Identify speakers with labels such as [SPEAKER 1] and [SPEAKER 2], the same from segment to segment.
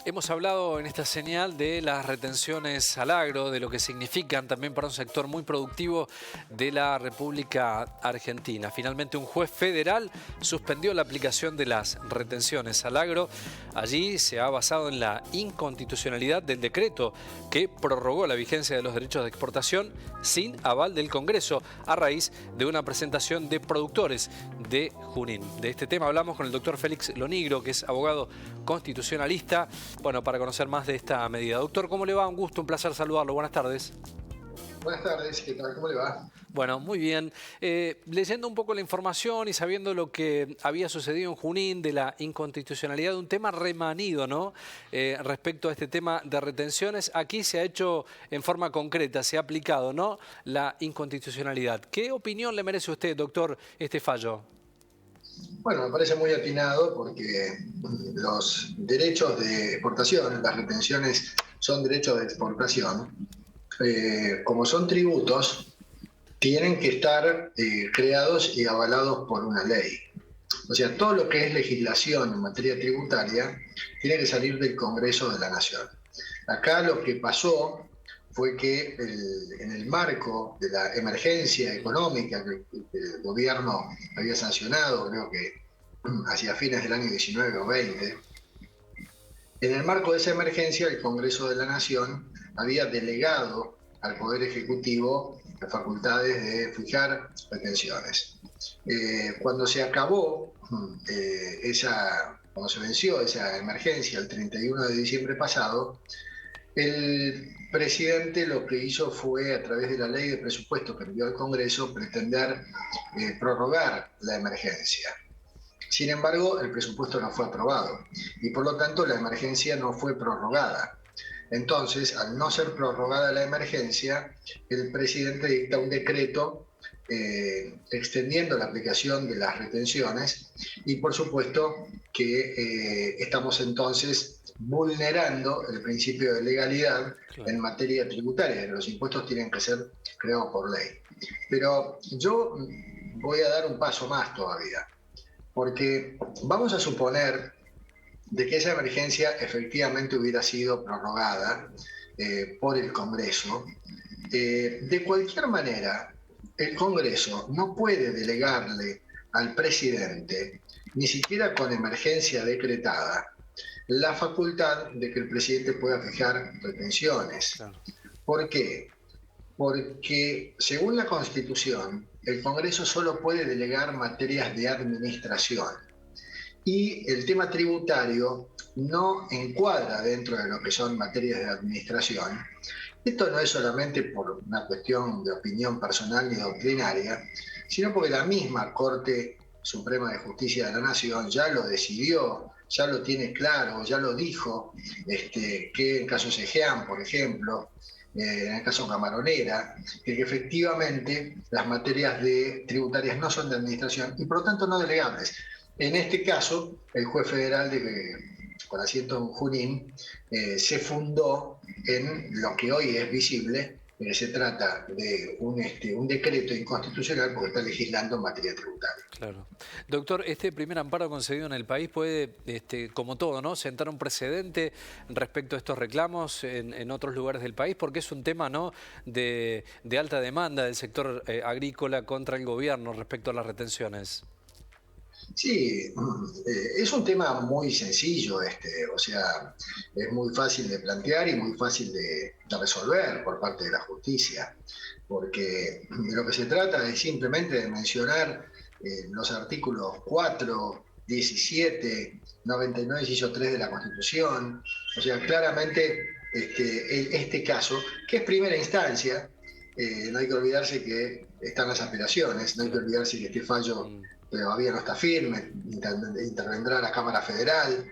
[SPEAKER 1] Hemos hablado en esta señal de las retenciones al agro, de lo que significan también para un sector muy productivo de la República Argentina. Finalmente un juez federal suspendió la aplicación de las retenciones al agro. Allí se ha basado en la inconstitucionalidad del decreto que prorrogó la vigencia de los derechos de exportación sin aval del Congreso a raíz de una presentación de productores de Junín. De este tema hablamos con el doctor Félix Lonigro, que es abogado constitucionalista. Bueno, para conocer más de esta medida. Doctor, ¿cómo le va? Un gusto, un placer saludarlo. Buenas tardes.
[SPEAKER 2] Buenas tardes, ¿qué tal? ¿Cómo le va?
[SPEAKER 1] Bueno, muy bien. Leyendo un poco la información y sabiendo lo que había sucedido en Junín de la inconstitucionalidad de un tema remanido, ¿no? Respecto a este tema de retenciones, aquí se ha hecho en forma concreta, se ha aplicado, ¿no? La inconstitucionalidad. ¿Qué opinión le merece a usted, doctor, este fallo?
[SPEAKER 2] Bueno, me parece muy atinado porque los derechos de exportación, las retenciones son derechos de exportación, como son tributos, tienen que estar creados y avalados por una ley. O sea, todo lo que es legislación en materia tributaria tiene que salir del Congreso de la Nación. Acá lo que pasó fue que en el marco de la emergencia económica que el gobierno había sancionado, creo que hacia fines del año 19 o 20, en el marco de esa emergencia el Congreso de la Nación había delegado al Poder Ejecutivo las facultades de fijar retenciones. Cuando se acabó cuando se venció esa emergencia el 31 de diciembre pasado, el presidente lo que hizo fue, a través de la ley de presupuesto que envió al Congreso, pretender prorrogar la emergencia. Sin embargo, el presupuesto no fue aprobado y por lo tanto la emergencia no fue prorrogada. Entonces, al no ser prorrogada la emergencia, el presidente dicta un decreto extendiendo la aplicación de las retenciones y por supuesto que estamos entonces vulnerando el principio de legalidad en materia tributaria. Los impuestos tienen que ser creados por ley. Pero yo voy a dar un paso más todavía, porque vamos a suponer de que esa emergencia efectivamente hubiera sido prorrogada por el Congreso. De cualquier manera, el Congreso no puede delegarle al presidente, ni siquiera con emergencia decretada, la facultad de que el presidente pueda fijar retenciones.
[SPEAKER 1] Claro.
[SPEAKER 2] ¿Por qué? Porque según la Constitución, el Congreso solo puede delegar materias de administración y el tema tributario no encuadra dentro de lo que son materias de administración. Esto no es solamente por una cuestión de opinión personal ni doctrinaria, sino porque la misma Corte Suprema de Justicia de la Nación ya lo decidió, ya lo tiene claro, ya lo dijo, que en casos Egean, por ejemplo, en el caso Camaronera, que efectivamente las materias tributarias no son de administración y por lo tanto no delegables. En este caso, el juez federal con asiento en Junín se fundó en lo que hoy es visible. Se trata de un decreto inconstitucional porque está legislando en materia tributaria.
[SPEAKER 1] Claro. Doctor, este primer amparo concedido en el país puede, como todo, ¿no?, sentar un precedente respecto a estos reclamos en otros lugares del país, porque es un tema, ¿no?, de alta demanda del sector agrícola contra el gobierno respecto a las retenciones.
[SPEAKER 2] Sí, es un tema muy sencillo, o sea, es muy fácil de plantear y muy fácil de resolver por parte de la justicia, porque de lo que se trata es simplemente de mencionar los artículos 4, 17, 99, inciso 3 de la Constitución, o sea, claramente este caso, que es primera instancia, no hay que olvidarse que están las apelaciones, no hay que olvidarse que este fallo todavía no está firme, intervendrá la Cámara Federal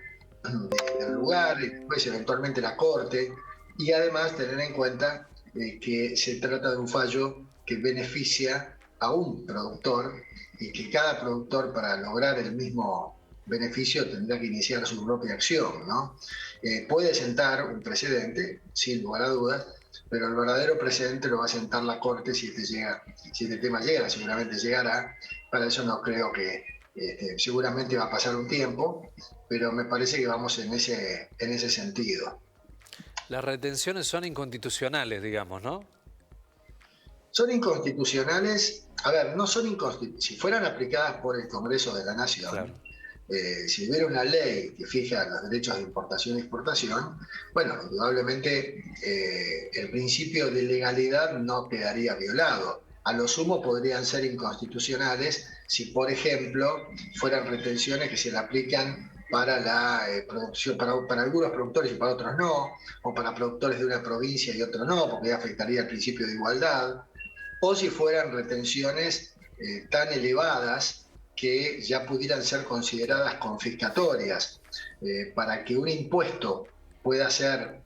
[SPEAKER 2] del lugar, y después eventualmente la Corte, y además tener en cuenta que se trata de un fallo que beneficia a un productor y que cada productor para lograr el mismo beneficio tendrá que iniciar su propia acción, ¿no? Puede sentar un precedente, sin lugar a dudas, pero el verdadero precedente lo va a sentar la Corte si este tema llega, seguramente llegará. Para eso no creo que Seguramente va a pasar un tiempo, pero me parece que vamos en ese sentido.
[SPEAKER 1] Las retenciones son inconstitucionales, digamos, ¿no?
[SPEAKER 2] Son inconstitucionales, a ver, no son inconstitucionales, si fueran aplicadas por el Congreso de la Nación,
[SPEAKER 1] Claro.
[SPEAKER 2] Si hubiera una ley que fija los derechos de importación y exportación, bueno, indudablemente el principio de legalidad no quedaría violado. A lo sumo podrían ser inconstitucionales si, por ejemplo, fueran retenciones que se le aplican para la producción, para algunos productores y para otros no, o para productores de una provincia y otros no, porque ya afectaría el principio de igualdad, o si fueran retenciones tan elevadas que ya pudieran ser consideradas confiscatorias. Para que un impuesto pueda ser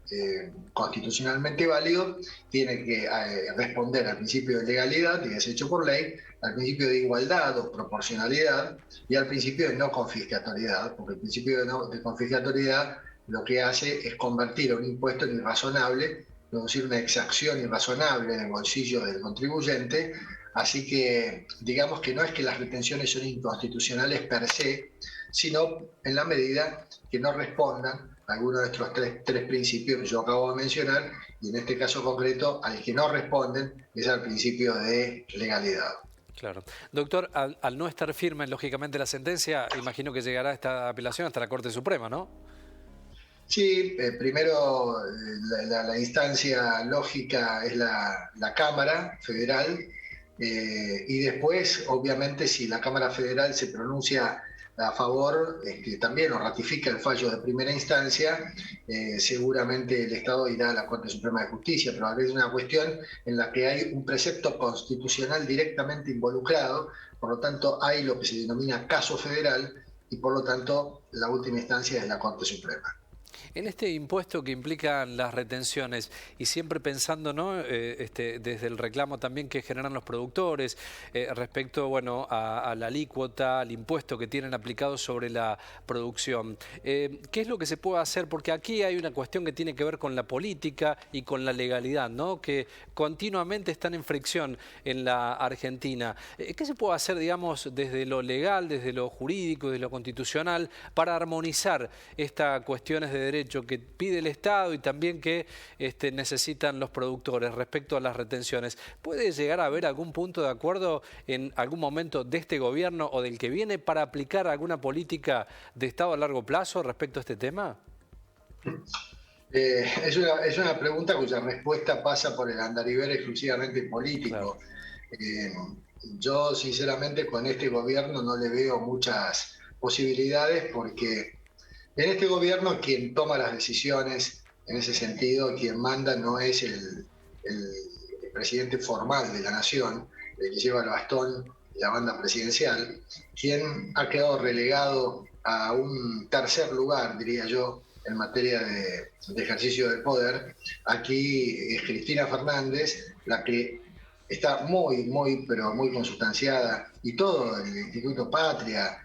[SPEAKER 2] constitucionalmente válido, tiene que responder al principio de legalidad, que es hecho por ley, al principio de igualdad o proporcionalidad y al principio de no confiscatoriedad, porque el principio de confiscatoriedad lo que hace es convertir a un impuesto en irrazonable, producir una exacción irrazonable en el bolsillo del contribuyente. Así que digamos que no es que las retenciones son inconstitucionales per se, sino en la medida que no respondan a alguno de estos tres principios que yo acabo de mencionar, y en este caso concreto al que no responden es al principio de legalidad.
[SPEAKER 1] Claro. Doctor, al no estar firme, lógicamente, la sentencia, imagino que llegará esta apelación hasta la Corte Suprema, ¿no?
[SPEAKER 2] Sí, primero la instancia lógica es la Cámara Federal, y después, obviamente, si la Cámara Federal se pronuncia a favor, también o ratifica el fallo de primera instancia, seguramente el Estado irá a la Corte Suprema de Justicia, pero es una cuestión en la que hay un precepto constitucional directamente involucrado, por lo tanto hay lo que se denomina caso federal y por lo tanto la última instancia es la Corte Suprema.
[SPEAKER 1] En este impuesto que implican las retenciones, y siempre pensando, ¿no? Desde el reclamo también que generan los productores, respecto, bueno, a la alícuota, al impuesto que tienen aplicado sobre la producción, ¿qué es lo que se puede hacer? Porque aquí hay una cuestión que tiene que ver con la política y con la legalidad, ¿no? Que continuamente están en fricción en la Argentina. ¿Qué se puede hacer, digamos, desde lo legal, desde lo jurídico, desde lo constitucional, para armonizar estas cuestiones de derecho que pide el Estado y también que necesitan los productores respecto a las retenciones? ¿Puede llegar a haber algún punto de acuerdo en algún momento de este gobierno o del que viene para aplicar alguna política de Estado a largo plazo respecto a este tema?
[SPEAKER 2] Es una pregunta cuya respuesta pasa por el andarivel exclusivamente político. Claro. Yo sinceramente con este gobierno no le veo muchas posibilidades, porque en este gobierno quien toma las decisiones en ese sentido, quien manda, no es el presidente formal de la nación, el que lleva el bastón de la banda presidencial, quien ha quedado relegado a un tercer lugar, diría yo, en materia de ejercicio del poder. Aquí es Cristina Fernández, la que está pero muy consustanciada, y todo el Instituto Patria,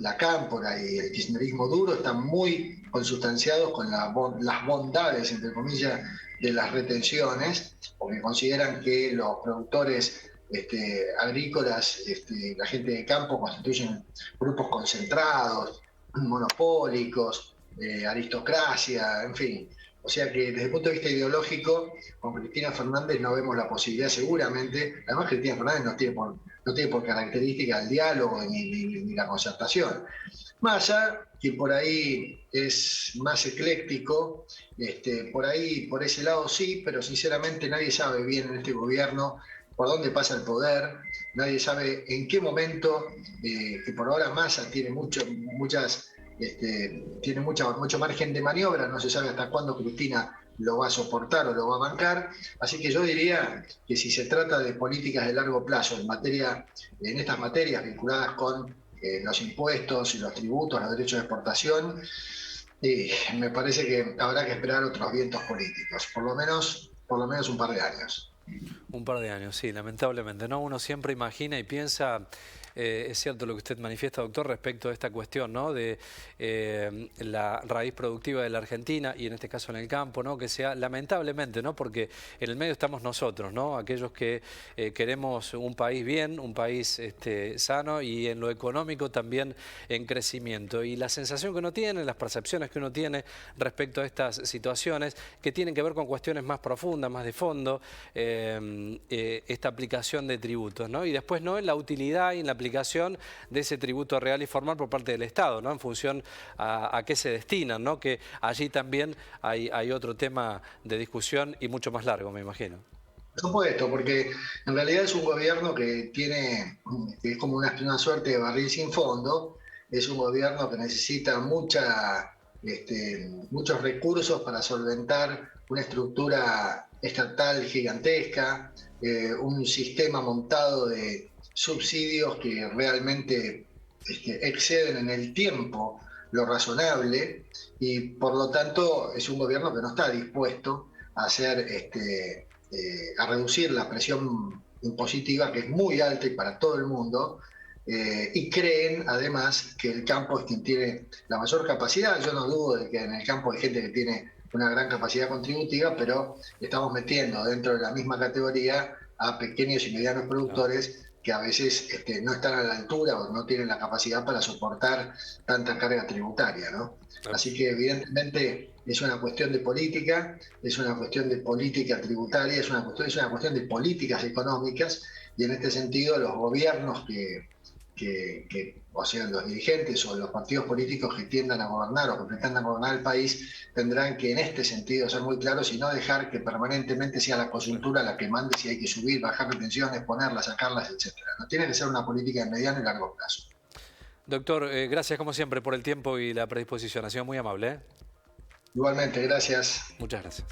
[SPEAKER 2] la Cámpora y el kirchnerismo duro están muy consustanciados con las bondades, entre comillas, de las retenciones, porque consideran que los productores agrícolas, la gente de campo, constituyen grupos concentrados, monopólicos, aristocracia, en fin. O sea que desde el punto de vista ideológico, con Cristina Fernández no vemos la posibilidad seguramente. Además, Cristina Fernández no tiene por característica el diálogo ni la concertación. Massa, que por ahí es más ecléctico, por ese lado sí, pero sinceramente nadie sabe bien en este gobierno por dónde pasa el poder, nadie sabe en qué momento, que por ahora Massa tiene mucho margen de maniobra, no se sabe hasta cuándo Cristina lo va a soportar o lo va a bancar. Así que yo diría que si se trata de políticas de largo plazo en estas materias vinculadas con los impuestos y los tributos, los derechos de exportación, me parece que habrá que esperar otros vientos políticos, por lo menos un par de años.
[SPEAKER 1] Un par de años, sí, lamentablemente, ¿no? Uno siempre imagina y piensa es cierto lo que usted manifiesta, doctor, respecto a esta cuestión, ¿no?, de la raíz productiva de la Argentina y en este caso en el campo, ¿no?, que sea lamentablemente, ¿no?, porque en el medio estamos nosotros, ¿no?, aquellos que queremos un país bien, un país sano y en lo económico también en crecimiento. Y la sensación que uno tiene, las percepciones que uno tiene respecto a estas situaciones que tienen que ver con cuestiones más profundas, más de fondo, esta aplicación de tributos, ¿no? Y después no en la utilidad y en la aplicación de ese tributo real y formal por parte del Estado, ¿no?, en función a qué se destinan, ¿no?, que allí también hay otro tema de discusión y mucho más largo, me imagino.
[SPEAKER 2] Por supuesto, porque en realidad es un gobierno que es como una suerte de barril sin fondo, es un gobierno que necesita muchos recursos para solventar una estructura estatal gigantesca, un sistema montado de subsidios que realmente exceden en el tiempo lo razonable y por lo tanto es un gobierno que no está dispuesto a a reducir la presión impositiva, que es muy alta y para todo el mundo, y creen además que el campo es quien tiene la mayor capacidad. Yo no dudo de que en el campo hay gente que tiene una gran capacidad contributiva, pero estamos metiendo dentro de la misma categoría a pequeños y medianos productores que a veces no están a la altura o no tienen la capacidad para soportar tanta carga tributaria, ¿no? Así que evidentemente es una cuestión de política, es una cuestión de política tributaria, es una cuestión de políticas económicas, y en este sentido los gobiernos o sea, los dirigentes o los partidos políticos que tiendan a gobernar o que pretendan gobernar el país tendrán que en este sentido ser muy claros y no dejar que permanentemente sea la coyuntura la que mande si hay que subir, bajar retenciones, ponerlas, sacarlas, etcétera. No tiene que ser una política de mediano y largo plazo.
[SPEAKER 1] Doctor, gracias como siempre por el tiempo y la predisposición. Ha sido muy amable, ¿eh?
[SPEAKER 2] Igualmente, gracias.
[SPEAKER 1] Muchas gracias.